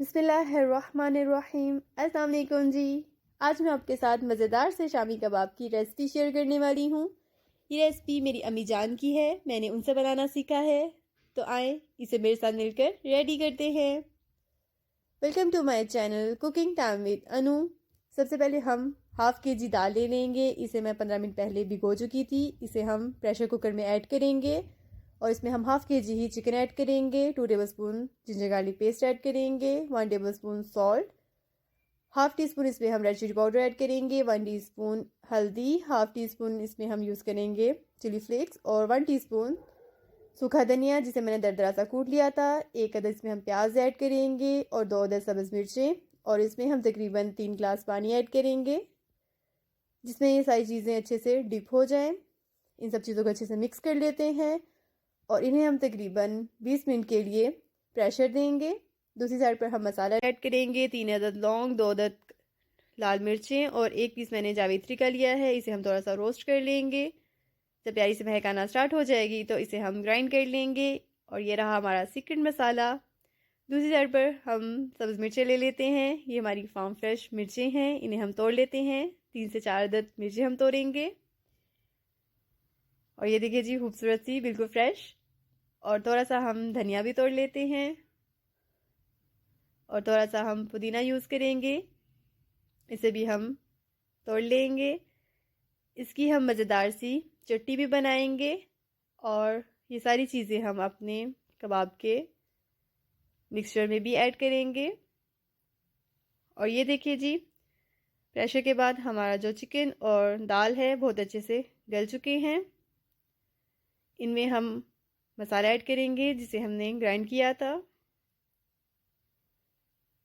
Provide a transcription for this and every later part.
बिस्मिल्लाहिर्रहमानिर्रहीम। अस्सलाम वालेकुम जी। आज मैं आपके साथ मज़ेदार से शामी कबाब की रेसिपी शेयर करने वाली हूँ। ये रेसिपी मेरी अम्मी जान की है, मैंने उनसे बनाना सीखा है। तो आए इसे मेरे साथ मिलकर रेडी करते हैं। Welcome to my channel cooking time with Anu. सबसे पहले हम हाफ़ के जी दाल ले लेंगे। इसे मैं 15 मिनट पहले भिगो चुकी थी। इसे हम प्रेशर कुकर में ऐड करेंगे और इसमें हम हाफ़ के जी ही चिकन ऐड करेंगे। 2 tablespoon ginger garlic paste add करेंगे, 1 tablespoon salt, half tea spoon इसमें हम रेड चिली पाउडर ऐड करेंगे, 1 टीस्पून हल्दी, हाफ़ टी स्पून इसमें हम यूज़ करेंगे चिली फ्लेक्स और 1 टीस्पून सूखा धनिया जिसे मैंने दरदरा सा कूट लिया था। एक अदद इसमें हम प्याज ऐड करेंगे और 2 अदद सब्ज़ मिर्चें और इसमें हम तकरीबन 3 गिलास पानी ऐड करेंगे जिसमें ये सारी चीज़ें अच्छे से डिप हो जाएं। इन सब चीज़ों को अच्छे से मिक्स कर लेते हैं और इन्हें हम तकरीबन 20 मिनट के लिए प्रेशर देंगे। दूसरी साइड पर हम मसाला ऐड करेंगे, 3 अदद लौंग, 2 अदद लाल मिर्चें और 1 पीस मैंने जावित्री का लिया है। इसे हम थोड़ा सा रोस्ट कर लेंगे। जब प्यारी से महक आना स्टार्ट हो जाएगी तो इसे हम ग्राइंड कर लेंगे और ये रहा हमारा सीक्रेट मसाला। दूसरी साइड पर हम सब्ज़ मिर्चें ले लेते हैं। ये हमारी फार्म फ्रेश मिर्चें हैं, इन्हें हम तोड़ लेते हैं। 3 से 4 अदद मिर्चें हम तोड़ेंगे और ये देखिए जी खूबसूरत सी बिल्कुल फ्रेश। और थोड़ा सा हम धनिया भी तोड़ लेते हैं और थोड़ा सा हम पुदीना यूज़ करेंगे, इसे भी हम तोड़ लेंगे। इसकी हम मज़ेदार सी चटनी भी बनाएंगे और ये सारी चीज़ें हम अपने कबाब के मिक्सचर में भी ऐड करेंगे। और ये देखिए जी प्रेशर के बाद हमारा जो चिकन और दाल है बहुत अच्छे से गल चुके हैं। इनमें हम मसाला ऐड करेंगे जिसे हमने ग्राइंड किया था।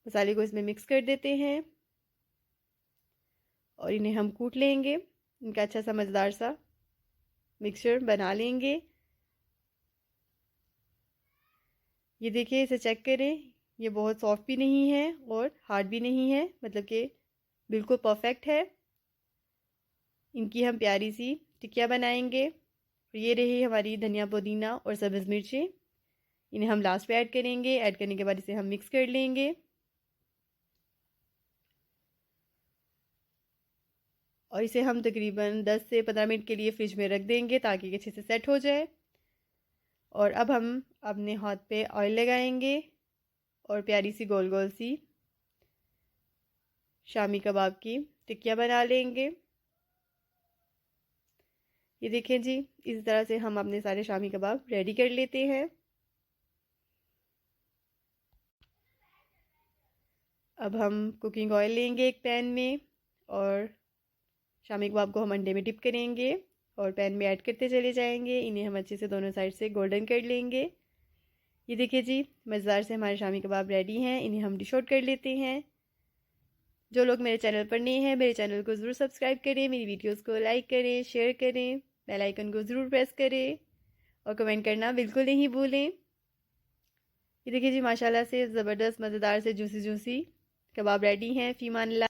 मसाले को इसमें मिक्स कर देते हैं और इन्हें हम कूट लेंगे। इनका अच्छा सा मज़ेदार सा मिक्सचर बना लेंगे। ये देखिए इसे चेक करें, ये बहुत सॉफ्ट भी नहीं है और हार्ड भी नहीं है, मतलब कि बिल्कुल परफेक्ट है। इनकी हम प्यारी सी टिक्कियाँ बनाएंगे। ये रही हमारी धनिया पुदीना और सब्ज़ मिर्चें, इन्हें हम लास्ट पे ऐड करेंगे। ऐड करने के बाद इसे हम मिक्स कर लेंगे और इसे हम तकरीबन 10 से 15 मिनट के लिए फ्रिज में रख देंगे ताकि अच्छे से सेट हो जाए। और अब हम अपने हाथ पे ऑयल लगाएंगे और प्यारी सी गोल गोल सी शामी कबाब की टिक्कियाँ बना लेंगे। ये देखें जी इस तरह से हम अपने सारे शामी कबाब रेडी कर लेते हैं। अब हम कुकिंग ऑयल लेंगे एक पैन में और शामी कबाब को हम अंडे में डिप करेंगे और पैन में ऐड करते चले जाएंगे। इन्हें हम अच्छे से दोनों साइड से गोल्डन कर लेंगे। ये देखिए जी मज़ेदार से हमारे शामी कबाब रेडी हैं। इन्हें हम डिश आउट कर लेते हैं। जो लोग मेरे चैनल पर नए हैं मेरे चैनल को ज़रूर सब्सक्राइब करें, मेरी वीडियोस को लाइक करें, शेयर करें, बेल आइकन को ज़रूर प्रेस करें और कमेंट करना बिल्कुल नहीं भूलें। ये देखिए जी माशाल्लाह से ज़बरदस्त मज़ेदार से जूसी जूसी कबाब रेडी हैं। फ़ी मान अल्लाह।